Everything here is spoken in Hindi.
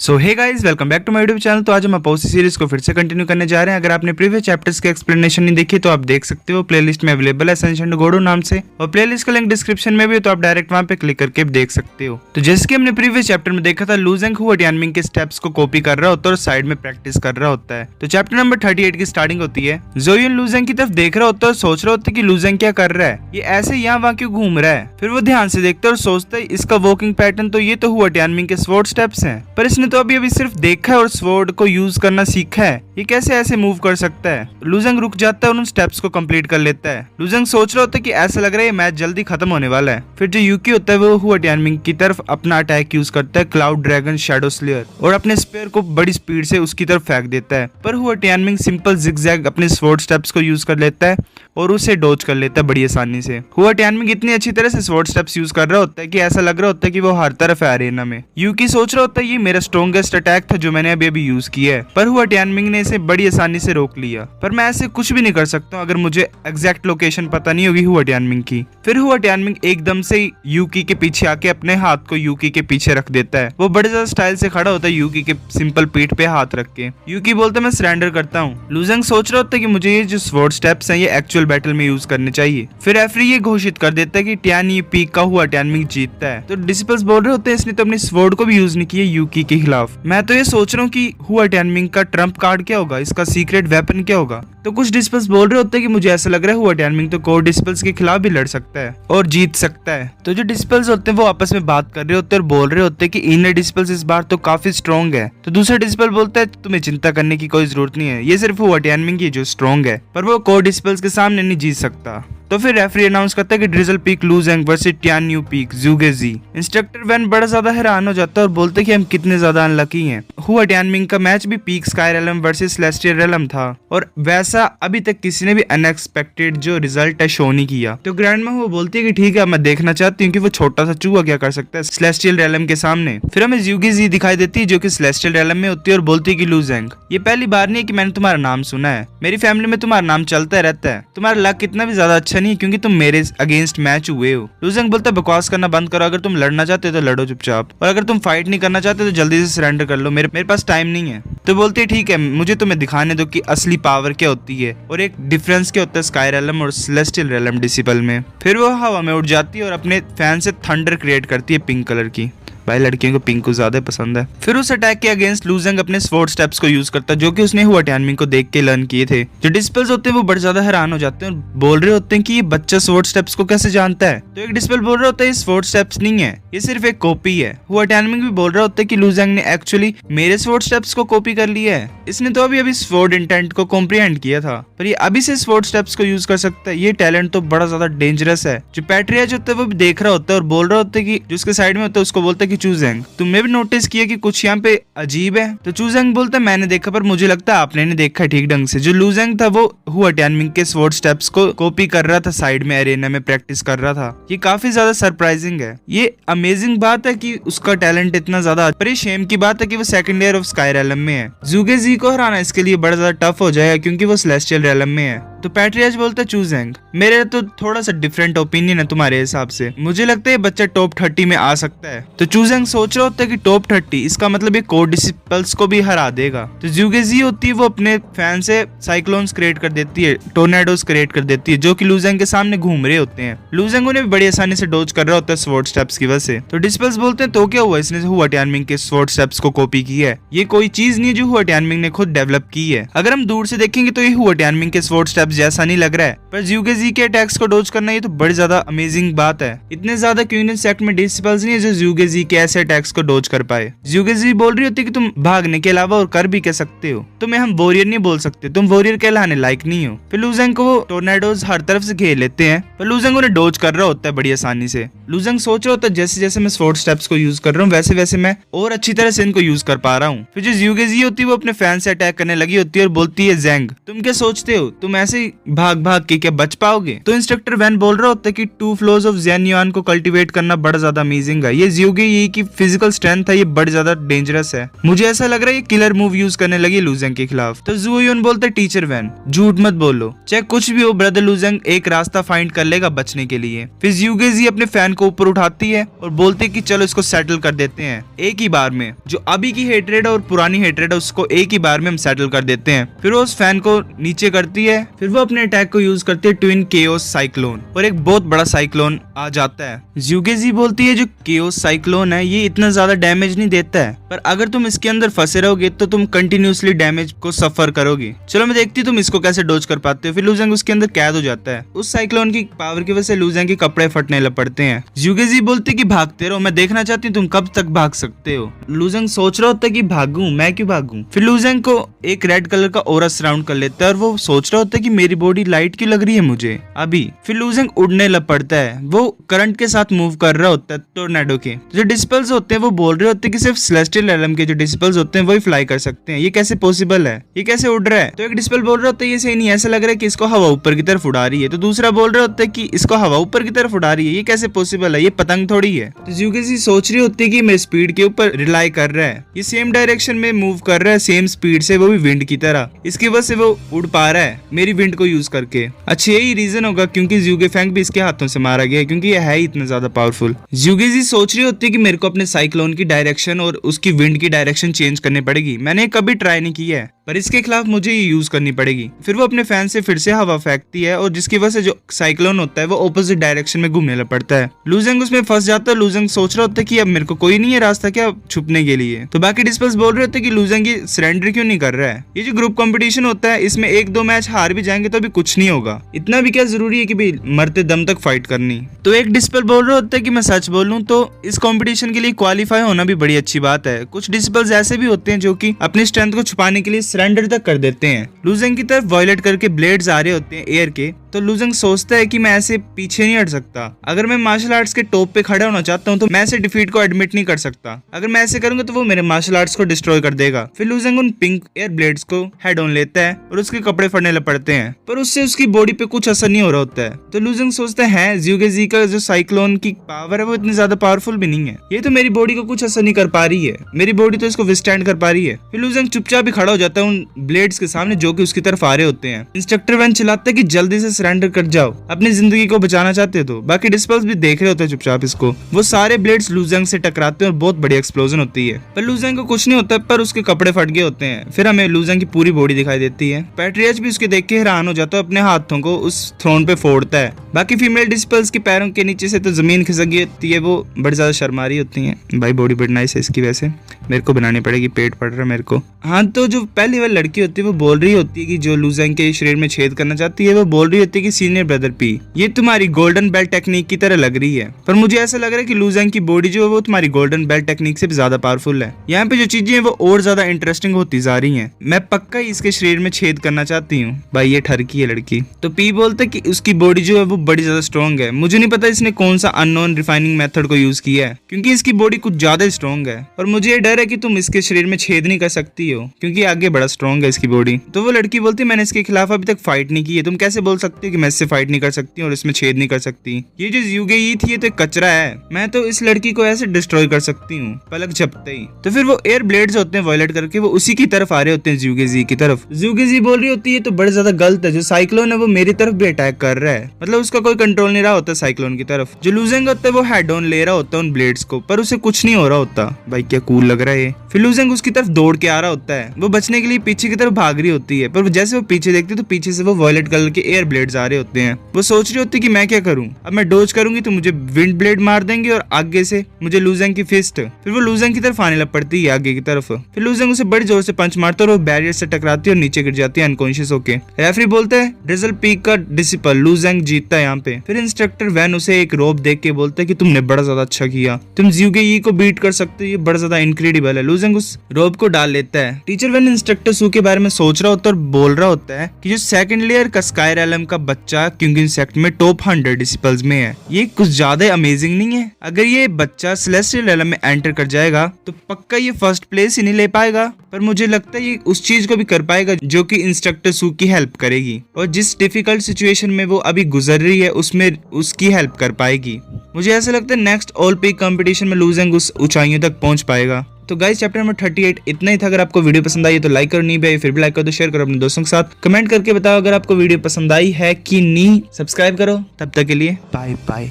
So hey guys, welcome back to my YouTube channel. तो आज हम अपोसी सीरीज को फिर से कंटिन्यू करने जा रहे हैं। अगर आपने प्रीवियस चैप्टर्स के एक्सप्लेनेशन नहीं देखी तो आप देख सकते हो, प्लेलिस्ट में अवेलेबल है सेंशन गोडो नाम से, और प्लेलिस्ट का लिंक डिस्क्रिप्शन में भी है, तो आप डायरेक्ट वहां पे क्लिक करके देख सकते हो। तो जैसे कि हमने प्रीवियस चैप्टर में देखा था, लू जेंग हुआ टियानमिंग के स्टेप्स को कॉपी कर रहा होता है और साइड में प्रैक्टिस कर रहा होता है। तो चैप्टर नंबर 38 की स्टार्टिंग होती है। ज़ोयुन लू जेंग की तरफ देख रहा होता है और सोच रहा होता है कि लू जेंग क्या कर रहा है, ये ऐसे यहाँ वहाँ क्यों घूम रहा है। फिर वो ध्यान से देखता है और सोचता है इसका वॉकिंग पैटर्न तो ये तो हुआ टियानमिंग के स्वॉर्ड स्टेप्स हैं, पर इसने तो अभी सिर्फ देखा है और स्वॉर्ड को यूज करना सीखा है, ये कैसे ऐसे मूव कर सकता है। लू जेंग रुक जाता है और उन स्टेप्स को कंप्लीट कर लेता है। लू जेंग सोच रहा होता है कि ऐसा लग रहा है मैच जल्दी खत्म होने वाला है। फिर जो यूकी होता है वो हुआ टियानमिंग की तरफ अपना अटैक यूज करता है, क्लाउड ड्रैगन शैडो स्लेयर, और अपने स्पेयर को बड़ी स्पीड से उसकी तरफ फेंक देता है। पर हुआ टियानमिंग सिंपल जिगजैग अपने स्वॉर्ड स्टेप्स को यूज कर लेता है और उसे डॉज कर लेता है बड़ी आसानी से। हुआ टियानमिंग इतनी अच्छी तरह से स्वॉर्ड स्टेप्स यूज कर रहा होता है कि ऐसा लग रहा होता है कि वो हर तरफ है अरेना में। यूकी सोच रहा होता है ये मेरा स्ट्रॉन्गेस्ट अटैक था जो मैंने अभी यूज किया है, पर हुआ टियानमिंग ने इसे बड़ी आसानी से रोक लिया। पर मैं ऐसे कुछ भी नहीं कर सकता अगर मुझे एग्जैक्ट लोकेशन पता नहीं होगी हुआ टियानमिंग की। फिर हुआ टियानमिंग एकदम से यूकी के पीछे आके अपने हाथ को यूकी के पीछे रख देता है। वो बड़े ज्यादा स्टाइल से खड़ा होता है यूकी के सिंपल पीठ पे हाथ रख के। यूकी बोलता है मैं सरेंडर करता हूँ। लू जेंग सोच रहा होता है कि मुझे ये जो स्वॉर्ड स्टेप्स हैं ये एक्चुअल बैटल में यूज करने चाहिए। फिर रेफरी ये घोषित कर देता है कि टियान ये पीक का हुआ टियानमिंग जीतता है। तो डिसिपल्स बोल रहे होते हैं इसने तो अपनी स्वॉर्ड को भी यूज नहीं किया यूकी के खिलाफ। मैं तो ये सोच रहा हूँ कि हुआ टियानमिंग का ट्रम्प कार्ड क्या होगा, इसका सीक्रेट वेपन क्या होगा। तो कुछ डिसिपल्स बोल रहे होते हैं कि मुझे ऐसा लग रहा है हुआ टियानमिंग तो कोर डिसिपल्स के खिलाफ भी लड़ सकता है और जीत सकता है। तो जो डिसिपल्स होते हैं वो आपस में बात कर रहे होते हैं और बोल रहे होते हैं कि इनर डिसिपल्स इस बार तो काफी स्ट्रॉन्ग है। तो दूसरा डिसिपल बोलता है तुम्हें चिंता करने की कोई जरूरत नहीं है, ये सिर्फ हुआ टियानमिंग की जो स्ट्रॉन्ग है, पर वो कोर डिसिपल्स के सामने नहीं जीत सकता। तो फिर रेफरी अनाउंस करता है कि ड्रिजल पीक लू जेंग वर्सेस टियान न्यू पीक ज़ूगे जी। इंस्ट्रक्टर वैन बड़ा ज्यादा हैरान हो जाता है और बोलते हैं कि हम कितने ज्यादा अनलकी हैं। हुआ टियानमिंग का मैच भी पीक स्काई रेलम वर्सेस सेलेस्टियल रेलम था और वैसा अभी तक किसी ने भी अनएक्सपेक्टेड जो रिजल्ट है शो नहीं किया। तो ग्रैंडमा वो बोलती है कि ठीक है मैं देखना चाहती हूँ कि वो छोटा सा चूहा क्या कर सकता है सेलेस्टियल रेलम के सामने। फिर हमें ज़ूगे जी दिखाई देती है जो कि सेलेस्टियल रेलम में होती है और बोलती है कि लू जेंग ये पहली बार नहीं है कि मैंने तुम्हारा नाम सुना है, मेरी फैमिली में तुम्हारा नाम चलता रहता है, तुम्हारा लक इतना भी ज्यादा अच्छा नहीं है क्योंकि तुम मेरे अगेंस्ट मैच हुए हो। लू जेंग बोलता है बकवास करना बंद करो, अगर तुम लड़ना चाहते हो तो लड़ो चुपचाप, और अगर तुम फाइट नहीं करना चाहते तो जल्दी से सरेंडर कर लो, मेरे पास टाइम नहीं है। तो बोलती है ठीक है मुझे तुम्हें दिखाने दो कि असली पावर क्या होती है और एक डिफरेंस क्या होता है स्काई रेलम और सेलेस्टियल रेलम डिसिपल में। फिर वो हवा में उड़ जाती है और अपने फैन से थंडर क्रिएट करती है पिंक कलर की। भाई लड़कियों को पिंक को ज्यादा पसंद है। फिर उस अटैक के अगेंस्ट लू जेंग अपने स्वॉर्ड स्टेप्स को यूज करता है जो कि उसने हुआ टियानमिंग को देख के लर्न किए थे। जो डिसिपल्स होते हैं वो बड़े ज्यादा हैरान हो जाते हैं और बोल रहे होते हैं कि ये बच्चा स्वॉर्ड स्टेप्स को कैसे जानता है। तो एक डिसिपल बोल रहा होता है ये स्वॉर्ड स्टेप्स नहीं है, ये सिर्फ एक कॉपी है। हुआ टियानमिंग भी बोल रहा होता है कि लू जेंग ने एक्चुअली मेरे स्वॉर्ड स्टेप्स को कॉपी कर लिया है, इसने तो अभी स्वॉर्ड इंटेंट को कॉम्प्रिहेंड किया था, पर ये अभी से स्वॉर्ड स्टेप्स को यूज कर सकता है। ये टैलेंट तो बड़ा ज्यादा डेंजरस है। जो पैट्रियाज होता है वो भी देख रहा होता है और बोल रहा होता है कि जो उसके साइड में होता है उसको बोलता है कि चू जेंग तुमने भी नोटिस किया कि कुछ यहाँ पे अजीब है। तो चू जेंग बोलता है मैंने देखा पर मुझे लगता है आपने नहीं देखा ठीक ढंग से। जो लू जेंग था वो हुआ टियानमिंग के स्वॉर्ड स्टेप्स को कॉपी कर रहा था, साइड में अरेना में प्रैक्टिस कर रहा था। ये काफी ज्यादा सरप्राइजिंग है। ये अमेजिंग बात है कि उसका टैलेंट इतना ज्यादा, पर ये शेम की बात है कि वो सेकंड ईयर ऑफ स्काई रेलम में है। ज़ूगे जी को हराना इसके लिए बड़ा ज्यादा टफ हो जाएगा क्योंकि वो सेलेस्टियल रेलम में है। तो पैट्रियाज बोलता है चू जेंग मेरे तो थोड़ा सा डिफरेंट ओपिनियन है तुम्हारे हिसाब से, मुझे लगता है ये बच्चा टॉप 30 में आ सकता है। तो चू जेंग सोच रहा होता है कि टॉप 30 इसका मतलब ये कोर डिसिपल्स को भी हरा देगा। तो ज़ूगे जी होती है वो अपने फैन से साइक्लोन्स क्रिएट कर देती है, टोर्नेडोस क्रिएट कर देती है जो कि लू जेंग के सामने घूम रहे होते हैं। लू जेंग उन्हें भी बड़ी आसानी से डॉज कर रहा होता है स्वॉर्ड स्टेप्स की वजह से। तो डिसिपल्स बोलते हैं तो क्या हुआ, इसने हुआ टियानमिंग के स्वॉर्ड स्टेप्स को कॉपी की है, ये कोई चीज नहीं है जो हुआ टियानमिंग ने खुद डेवलप की है। अगर हम दूर से देखेंगे तो ये हुआ टियानमिंग के स्वॉर्ड स्टेप्स जैसा नहीं लग रहा है, पर ज़ूगे जी के अटैक्स को डॉज करना ये तो बड़ी ज्यादा अमेजिंग बात है। इतने ज्यादा क्वीन सेक्ट में डिसिपल्स नहीं है जो ज़ूगे जी के ऐसे अटैक्स को डॉज कर पाए। ज़ूगे जी बोल रही होती है कि तुम भागने के अलावा और कर भी कह सकते हो, तुम्हें हम वॉरियर नहीं बोल सकते, तुम वॉरियर कहलाने लायक नहीं हो। फिर लू जेंग को वो टोर्नेडोज हर तरफ से घेर लेते हैं, पर लू जेंग उन्हें डॉज कर रहा होता है बड़ी आसानी से। लू जेंग सोच रहा होता है जैसे जैसे मैं स्वॉर्ड स्टेप्स को यूज कर रहा हूँ वैसे वैसे मैं और अच्छी तरह से इनको यूज कर पा रहा हूँ। फिर जो ज़ूगे जी होती है वो अपने फैन से अटैक करने लगी होती है और बोलती है जेंग तुम क्या सोचते हो, तुम ऐसे ही भाग भाग के क्या बच पाओगे? तो इंस्ट्रक्टर वैन बोल रहा होता है कि 2 फ्लोर्स ऑफ ज़ेन युआन को कल्टीवेट करना बड़ा ज्यादा अमेजिंग है। ये ज़्यूगे यी की फिजिकल स्ट्रेंथ है, ये बड़ी ज्यादा डेंजरस है। मुझे ऐसा लग रहा है ये किलर मूव यूज करने लगी लूजेंग के खिलाफ। तो ज़ू युन बोलते है टीचर वैन झूठ मत बोलो, चाहे कुछ भी हो ब्रदर लूजेंग एक रास्ता फाइंड कर लेगा बचने के लिए। फिर ज़्यूगे जी अपने फैन को ऊपर उठाती है और बोलते है कि चलो इसको सेटल कर देते हैं एक ही बार में। जो अभी की हेट्रेड और पुरानी हेट्रेड है उसको एक ही बार में हम सेटल कर देते हैं। फिर वो उस फैन को नीचे करती है। फिर वो अपने अटैक को यूज करती है ट्विन केओस साइक्लोन और एक बहुत बड़ा साइक्लोन आ जाता है। ज़्यूगे जी बोलती है जो केओस साइक्लोन है ये इतना ज्यादा डैमेज नहीं देता है, पर अगर तुम इसके अंदर फंसे रहोगे तो तुम कंटिन्यूसली डैमेज को सफर करोगे। चलो मैं देखती हूँ तुम इसको कैसे डोज कर पाते हो। फिर लूजेंग उसके अंदर कैद हो जाता है। उस साइक्लोन की पावर की वजह से लूजेंग के कपड़े फटने लग पड़ते हैं। ज़्यूगे जी बोलती है कि भागते रहो, मैं देखना चाहती हूँ तुम कब तक भाग सकते हो। लूजेंग सोच रहा होता है कि भागूं, मैं क्यों भागूं। फिर लूजेंग को एक रेड कलर का ओरा सराउंड कर लेता है और वो सोच रहा होता है कि मेरी बॉडी लाइट क्यों लग रही है मुझे अभी। फिर लूजेंग उड़ने लग पड़ता है। वो करंट के साथ मूव कर रहा होता है टोर्नेडो के। जो डिस्पल्स होते हैं वो बोल रहे होते हैं कि सिर्फ सेलेस्टियल एलम के जो डिस्पल्स होते हैं वही फ्लाई कर सकते हैं, ये कैसे पॉसिबल है, ये कैसे उड़ रहा है। तो एक डिस्पल बोल रहा होता है ये सही नहीं, ऐसा लग रहा है कि इसको हवा ऊपर की तरफ उड़ा रही है। तो दूसरा बोल रहा होता है कि इसको हवा ऊपर की तरफ उड़ा रही है, ये कैसे पॉसिबल है, ये पतंग थोड़ी है। तो ज़्यूगे जी सोच रही होती है कि मेरे स्पीड के ऊपर रिलाई कर रहा है, ये सेम डायरेक्शन में मूव कर रहा है सेम स्पीड से, वो भी विंड की तरह, इसकी वजह से वो उड़ पा रहा है मेरी विंड को यूज करके। अच्छा यही रीजन होगा क्योंकि ज़्यूगे फैंग भी इसके हाथों से मारा गया है, क्योंकि ये है ही इतना ज्यादा पावरफुल। ज़्यूगे जी सोच रही होती है कि मेरे को अपने साइक्लोन की डायरेक्शन और उसकी विंड की डायरेक्शन चेंज करनी पड़ेगी। मैंने कभी ट्राई नहीं किया है पर इसके खिलाफ मुझे ये यूज करनी पड़ेगी। फिर वो अपने फैन से फिर से हवा फेंकती है और जिसकी वजह से जो साइक्लोन होता है वो ऑपोजिट डायरेक्शन में घूमने लग पड़ता है। लूजेंग उसमें फंस जाता है। लूजेंग सोच रहा होता है कि अब मेरे को कोई नहीं है रास्ता क्या छुपने के लिए। तो बाकी डिस्पल्स बोल रहे होते हैं कि लूजेंग ये सरेंडर क्यों नहीं कर रहा है। ये जो ग्रुप कंपटीशन होता है इसमें 1-2 मैच हार भी जाएंगे तो अभी कुछ नहीं होगा, इतना भी क्या जरूरी है कि भाई मरते दम तक फाइट करनी। तो एक डिस्पल बोल रहा होता है कि मैं सच बोलूं तो इस कंपटीशन के लिए क्वालिफाई होना भी बड़ी अच्छी बात है। कुछ डिस्पल्स ऐसे भी होते हैं जो कि अपनी स्ट्रेंथ को छुपाने के लिए सरेंडर तक कर देते हैं। लूजेंग की तरफ वॉयलेट करके ब्लेड्स आ रहे होते हैं एयर के। तो लूजेंग सोचता है कि मैं ऐसे पीछे नहीं हट सकता। अगर मैं मार्शल आर्ट्स के टॉप पे खड़ा होना चाहता हूँ तो मैं ऐसे डिफीट को एडमिट नहीं कर सकता। अगर मैं ऐसे करूंगा तो वो मेरे मार्शल आर्ट्स को डिस्ट्रॉय कर देगा। फिर लूजेंग उन पिंक एयर ब्लेड्स को हेड ऑन लेता है और उसके कपड़े फटने लग पड़ते हैं, पर उससे उसकी बॉडी पे कुछ असर नहीं हो रहा होता है। तो लूजेंग सोचता है ज़्यूगे जी का जो साइक्लोन की पावर है वो इतनी ज्यादा पावरफुल भी नहीं है, ये तो मेरी बॉडी को कुछ असर नहीं कर पा रही है, मेरी बॉडी तो इसको विस्टैंड कर पा रही है। फिर लूजेंग चुपचाप भी खड़ा हो जाता है उन ब्लेड्स के सामने जो कि उसकी तरफ आ रहे होते हैं। इंस्ट्रक्टर वैन चिल्लाता है कि जल्दी से सरेंडर कर जाओ, अपनी जिंदगी को बचाना चाहते तो। बाकी डिस्पल्स भी देख रहे होते हैं चुपचाप इसको। वो सारे ब्लेड्स लूजेंग से टकराते हैं और बहुत बड़ी एक्सप्लोजन होती है, पर लूजेंग को कुछ नहीं होता, पर उसके कपड़े फट गए होते हैं। फिर हमें लूजेंग की पूरी बॉडी दिखाई देती है। पैट्रियच भी उसके देख के हैरान हो जाता है, अपने हाथों को उस थ्रोन पे फोड़ता है। बाकी फीमेल डिस्पल्स के पैरों के नीचे से तो जमीन खिसक गई होती है, वो बड़ी ज्यादा शर्मारी होती है। भाई बॉडी बड़ी नाइस है इसकी, वैसे मेरे को बनानी पड़ेगी, पेट पड़ रहा है मेरे को। हाँ तो जो पहली वाली लड़की होती है वो बोल रही होती है कि जो लूजेंग के शरीर में छेद करना चाहती है, वो बोल रही होती है कि सीनियर ब्रदर पी ये तुम्हारी गोल्डन बेल्ट टेक्निक की तरह लग रही है। पर मुझे ऐसा लग रहा है कि लूजेंग की बॉडी जो है वो तुम्हारी गोल्डन बेल्ट टेक्निक से भी ज्यादा पावरफुल है। यहाँ पे जो चीजें हैं वो और ज्यादा इंटरेस्टिंग होती जा रही हैं। मैं पक्का ही इसके शरीर में छेद करना चाहती हूँ। भाई ये ठरकी है लड़की। तो पी बोलते कि उसकी बॉडी जो है वो बड़ी ज्यादा स्ट्रॉन्ग है। मुझे नहीं पता इसने कौन सा अननोन रिफाइनिंग मेथड को यूज किया है, क्योंकि इसकी बॉडी कुछ ज्यादा स्ट्रॉन्ग है। और मुझे ये डर है कि तुम इसके शरीर में छेद नहीं कर सकती हो, क्योंकि आगे बड़ा स्ट्रॉन्ग है इसकी बॉडी। तो वो लड़की बोलती मैंने इसके खिलाफ अभी तक फाइट नहीं की है, तुम कैसे बोल सकते हो कि मैं इससे फाइट नहीं कर सकती और इसमें छेद नहीं कर सकती। ये जो ज़्यूगे यी थी ये तो कचरा है, मैं तो इस लड़की को ऐसे डिस्ट्रॉय कर सकती हूँ पलक झपकते ही। तो फिर वो एयर ब्लेड्स होते हैं वॉयलेट करके वो उसी की तरफ आ रहे होते हैं ज़्यूगे जी की तरफ। ज़्यूगे जी बोल रही होती है तो बड़े ज्यादा गलत है, जो साइक्लोन है वो मेरी तरफ भी अटैक कर रहा है, मतलब उसका कोई कंट्रोल नहीं रहा होता साइक्लोन की तरफ। जो लूजेंग होता है वो हेड ऑन ले रहा होता है उन ब्लेड्स को, पर उसे कुछ नहीं हो रहा होता। भाई क्या कूल लग रहा है। फिर लूजेंग उसकी तरफ दौड़ के आ रहा होता है, वो बचने के लिए पीछे की तरफ भाग रही होती है, पर जैसे वो पीछे देखती है तो पीछे से वो वॉयलेट कलर के एयर ब्लेड्स आ रहे होते हैं। वो सोच रही होती है कि मैं क्या करूं, अब मैं डोज करूंगी तो मुझे विंड ब्लेड मार देंगे और आगे से मुझे लूजेंग की फिस्ट। फिर वो लूजेंग की तरफ आने लग पड़ती है आगे की तरफ। फिर लूजेंग उसे बड़ी जोर से पंच मारता है और वो बैरियर से टकराती है और नीचे गिर जाती है अनकॉन्शियस होके। रेफरी बोलता है ड्रिजल पीक का डिसिपल लूजेंग जीतता है यहाँ पे। फिर इंस्ट्रक्टर वैन उसे एक रोप देख के बोलता है कि तुमने बड़ा ज्यादा अच्छा किया, तुम ज़्यूगे यी को बीट कर सकते हो, ये बड़ा ज्यादा इनक्रेडिबल है। लूजेंग उस रोप को डाल लेता है। टीचर वैन इंस्ट्रक्टर सू के बारे में सोच रहा होता है और बोल रहा होता है कि जो सेकंड लेयर का स्काई एलम का बच्चा क्योंकि इंसेक्ट में टॉप 100 डिसिपल्स में है। ये कुछ ज्यादा अमेजिंग नहीं है? अगर ये बच्चा सेलेस्टियल रेलम में एंटर कर जाएगा तो पक्का ये फर्स्ट प्लेस ही नहीं ले पाएगा, पर मुझे लगता है ये उस चीज को भी कर पाएगा जो कि इंस्ट्रक्टर सू की हेल्प करेगी, और जिस डिफिकल्ट सिचुएशन में वो अभी गुजर रही है उसमें उसकी हेल्प कर पाएगी। मुझे ऐसा लगता है नेक्स्ट ऑल पीक कंपटीशन में लूजेंग उस ऊंचाइयों तक पहुंच पाएगा। तो गाइस चैप्टर नंबर 38 इतना ही था। अगर आपको वीडियो पसंद आई तो लाइक करो, नहीं भी आई फिर भी लाइक करो, तो शेयर करो अपने दोस्तों के साथ, कमेंट करके बताओ अगर आपको वीडियो पसंद आई है कि नहीं, सब्सक्राइब करो। तब तक के लिए बाय बाय।